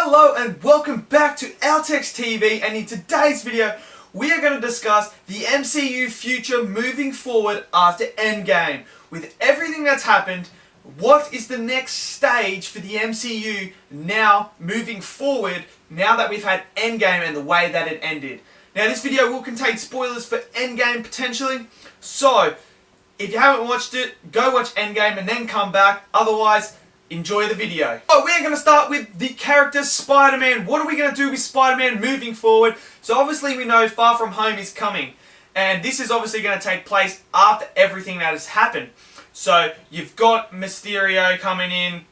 Hello and welcome back to Altex TV, and in today's video we are going to discuss the MCU Future moving forward after Endgame. With everything that's happened, what is the next stage for the MCU now moving forward now that we've had Endgame and the way that it ended. Now this video will contain spoilers for Endgame potentially, so if you haven't watched it, go watch Endgame and then come back. Otherwise, enjoy the video. So we're going to start with the character Spider-Man. What are we going to do with Spider-Man moving forward? So obviously we know Far From Home is coming. And this is obviously going to take place after everything that has happened. So you've got Mysterio coming in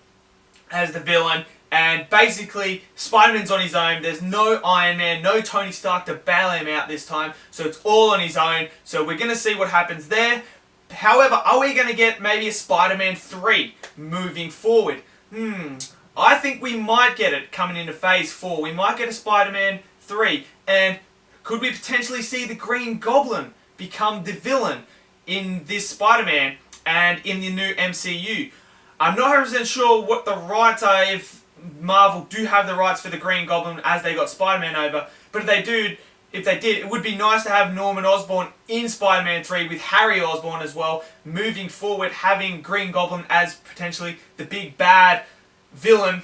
as the villain. And basically Spider-Man's on his own. There's no Iron Man, no Tony Stark to bail him out this time. So it's all on his own. So we're going to see what happens there. However, are we going to get maybe a Spider-Man 3 moving forward? I think we might get it coming into Phase 4. We might get a Spider-Man 3. And could we potentially see the Green Goblin become the villain in this Spider-Man and in the new MCU? I'm not 100% sure what the rights are, if Marvel do have the rights for the Green Goblin as they got Spider-Man over. But if they did, it would be nice to have Norman Osborn in Spider-Man 3 with Harry Osborn as well, moving forward, having Green Goblin as potentially the big bad villain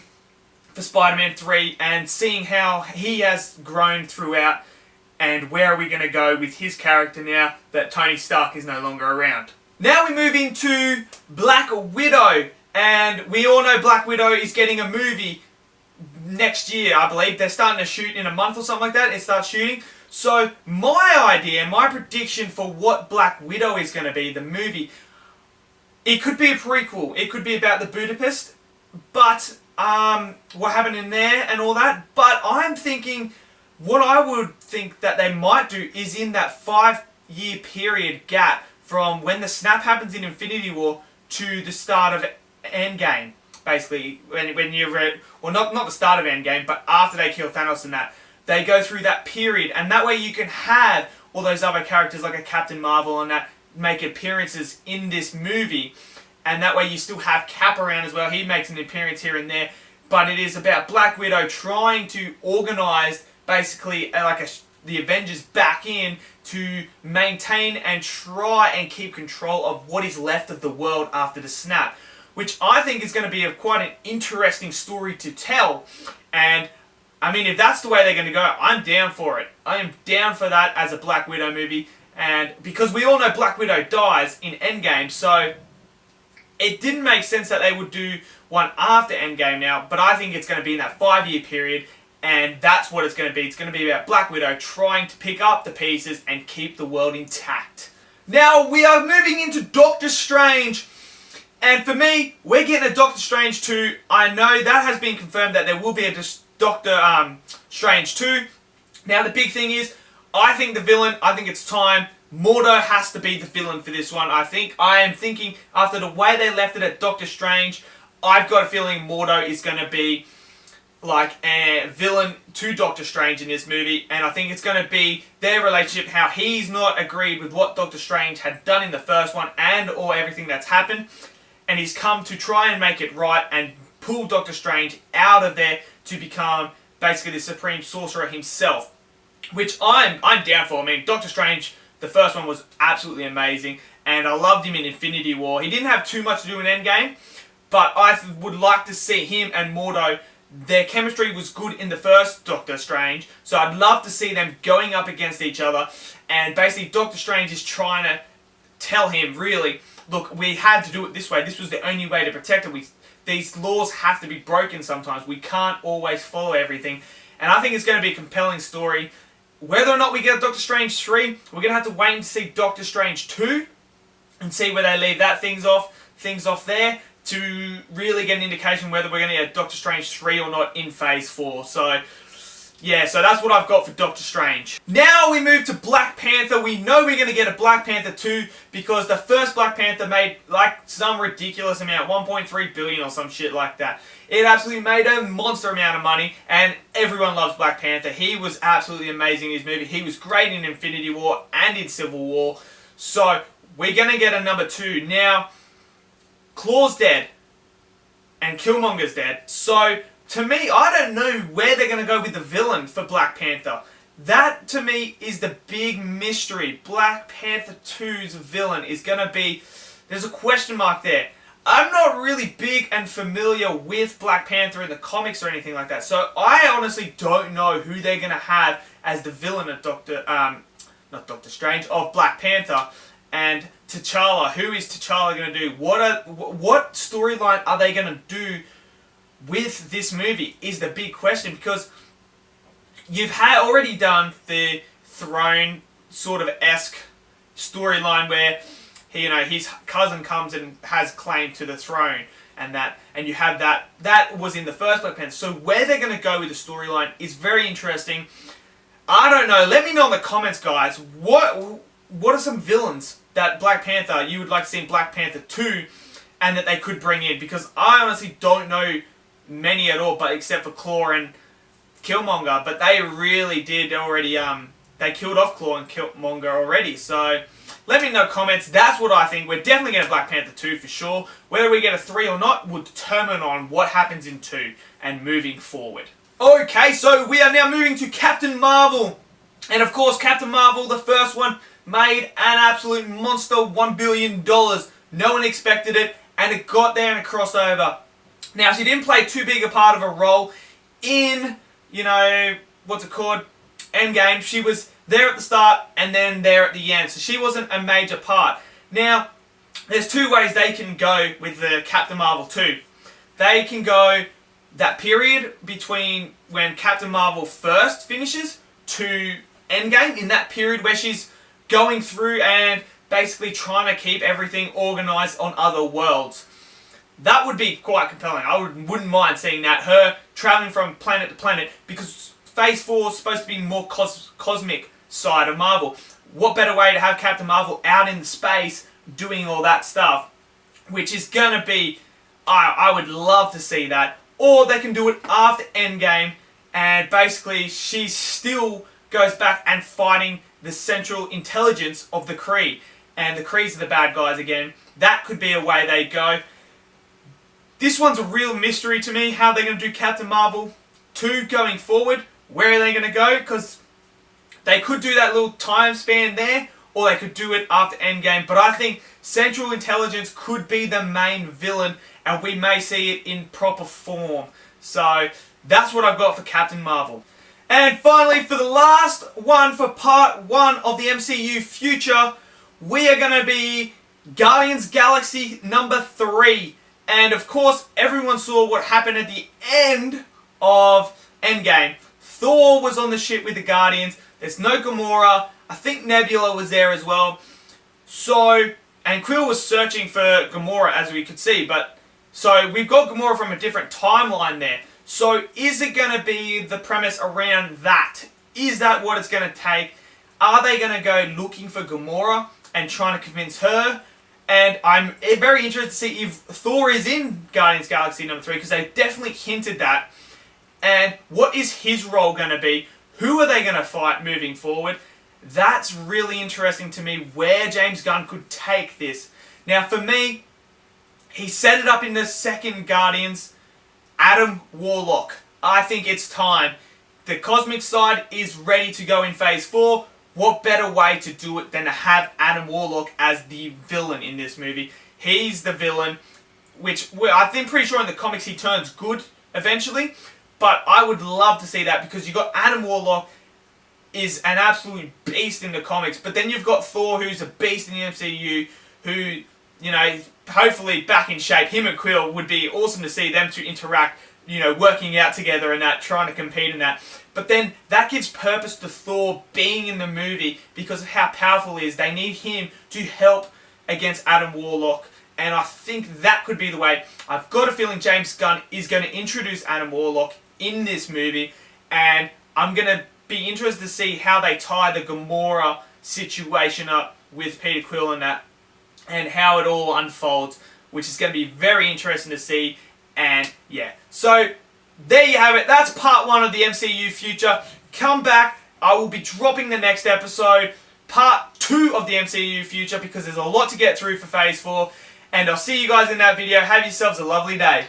for Spider-Man 3 and seeing how he has grown throughout and where are we going to go with his character now that Tony Stark is no longer around. Now we move into Black Widow, and we all know Black Widow is getting a movie next year, I believe. They're starting to shoot in a month or something like that. It starts shooting. So my idea, my prediction for what Black Widow is going to be, the movie, it could be a prequel. It could be about the Budapest, but what happened in there and all that. But I'm thinking, what I would think that they might do is in that 5-year period gap from when the snap happens in Infinity War to the start of Endgame. Basically, when you read, well, not the start of Endgame, but after they kill Thanos and that, they go through that period, and that way you can have all those other characters like a Captain Marvel and that make appearances in this movie, and that way you still have Cap around as well. He makes an appearance here and there, but it is about Black Widow trying to organise basically the Avengers back in to maintain and try and keep control of what is left of the world after the snap, which I think is going to be quite an interesting story to tell. And I mean, if that's the way they're going to go, I'm down for it. I am down for that as a Black Widow movie. And because we all know Black Widow dies in Endgame, so it didn't make sense that they would do one after Endgame now, but I think it's going to be in that 5-year period, and that's what it's going to be. It's going to be about Black Widow trying to pick up the pieces and keep the world intact. Now, we are moving into Doctor Strange. And for me, we're getting a Doctor Strange 2. I know that has been confirmed that there will be a Doctor Strange 2. Now the big thing is, I think it's time. Mordo has to be the villain for this one. I am thinking, after the way they left it at Doctor Strange, I've got a feeling Mordo is going to be like a villain to Doctor Strange in this movie. And I think it's going to be their relationship, how he's not agreed with what Doctor Strange had done in the first one or everything that's happened. And he's come to try and make it right and pull Doctor Strange out of there to become basically the Supreme Sorcerer himself, which I'm down for. I mean, Doctor Strange, the first one was absolutely amazing, and I loved him in Infinity War. He didn't have too much to do in Endgame, but I would like to see him and Mordo. Their chemistry was good in the first Doctor Strange, so I'd love to see them going up against each other, and basically Doctor Strange is trying to tell him, really, look, we had to do it this way. This was the only way to protect it. These laws have to be broken sometimes. We can't always follow everything. And I think it's going to be a compelling story. Whether or not we get Doctor Strange 3, we're going to have to wait and see Doctor Strange 2 and see where they leave that things off there to really get an indication whether we're going to get Doctor Strange 3 or not in Phase 4. So yeah, so that's what I've got for Doctor Strange. Now we move to Black Panther. We know we're going to get a Black Panther 2 because the first Black Panther made like some ridiculous amount, 1.3 billion or some shit like that. It absolutely made a monster amount of money, and everyone loves Black Panther. He was absolutely amazing in his movie. He was great in Infinity War and in Civil War. So we're going to get a number 2. Now, Claw's dead and Killmonger's dead. So to me, I don't know where they're going to go with the villain for Black Panther. That, to me, is the big mystery. Black Panther 2's villain is going to be... There's a question mark there. I'm not really big and familiar with Black Panther in the comics or anything like that, so I honestly don't know who they're going to have as the villain of not Doctor Strange, of Black Panther. And T'Challa, who is T'Challa going to do? What storyline are they going to do with this movie is the big question, because you've already done the Throne sort of esque storyline where his cousin comes and has claim to the throne, and you have that was in the first Black Panther. So where they're going to go with the storyline is very interesting. I don't know. Let me know in the comments, guys. What are some villains that Black Panther you would like to see in Black Panther 2, and that they could bring in? Because I honestly don't know many at all, but except for Claw and Killmonger. But they really did already. They killed off Claw and Killmonger already. So let me know in the comments. That's what I think. We're definitely getting Black Panther 2 for sure. Whether we get a 3 or not will determine on what happens in 2 and moving forward. Okay, so we are now moving to Captain Marvel. And of course, Captain Marvel, the first one, made an absolute monster, $1 billion. No one expected it, and it got there in a crossover. Now, she didn't play too big a part of a role in, what's it called? Endgame. She was there at the start and then there at the end. So she wasn't a major part. Now, there's two ways they can go with the Captain Marvel 2. They can go that period between when Captain Marvel first finishes to Endgame, in that period where she's going through and basically trying to keep everything organised on other worlds. That would be quite compelling. I wouldn't mind seeing that. Her travelling from planet to planet, because Phase 4 is supposed to be more cosmic side of Marvel. What better way to have Captain Marvel out in space doing all that stuff, which is going to be... I would love to see that. Or they can do it after Endgame, and basically she still goes back and fighting the central intelligence of the Kree. And the Krees are the bad guys again. That could be a way they go. This one's a real mystery to me, how they're going to do Captain Marvel 2 going forward. Where are they going to go? Because they could do that little time span there, or they could do it after Endgame. But I think Central Intelligence could be the main villain, and we may see it in proper form. So that's what I've got for Captain Marvel. And finally, for the last one, for part 1 of the MCU Future, we are going to be Guardians Galaxy number 3. And of course, everyone saw what happened at the end of Endgame. Thor was on the ship with the Guardians. There's no Gamora. I think Nebula was there as well. So, and Quill was searching for Gamora, as we could see. So we've got Gamora from a different timeline there. So is it going to be the premise around that? Is that what it's going to take? Are they going to go looking for Gamora and trying to convince her? And I'm very interested to see if Thor is in Guardians Galaxy number 3, because they definitely hinted that. And what is his role going to be? Who are they going to fight moving forward? That's really interesting to me, where James Gunn could take this. Now for me, he set it up in the second Guardians, Adam Warlock. I think it's time. The cosmic side is ready to go in Phase 4. What better way to do it than to have Adam Warlock as the villain in this movie? He's the villain, which I think pretty sure in the comics he turns good eventually. But I would love to see that, because you've got Adam Warlock is an absolute beast in the comics. But then you've got Thor, who's a beast in the MCU, who, hopefully back in shape. Him and Quill would be awesome to see them to interact, working out together and that, trying to compete in that. But then that gives purpose to Thor being in the movie because of how powerful he is. They need him to help against Adam Warlock. And I think that could be the way. I've got a feeling James Gunn is going to introduce Adam Warlock in this movie. And I'm going to be interested to see how they tie the Gamora situation up with Peter Quill and that. And how it all unfolds, which is going to be very interesting to see. And yeah, so there you have it. That's part 1 of the MCU Future. Come back. I will be dropping the next episode, part 2 of the MCU Future, because there's a lot to get through for Phase 4. And I'll see you guys in that video. Have yourselves a lovely day.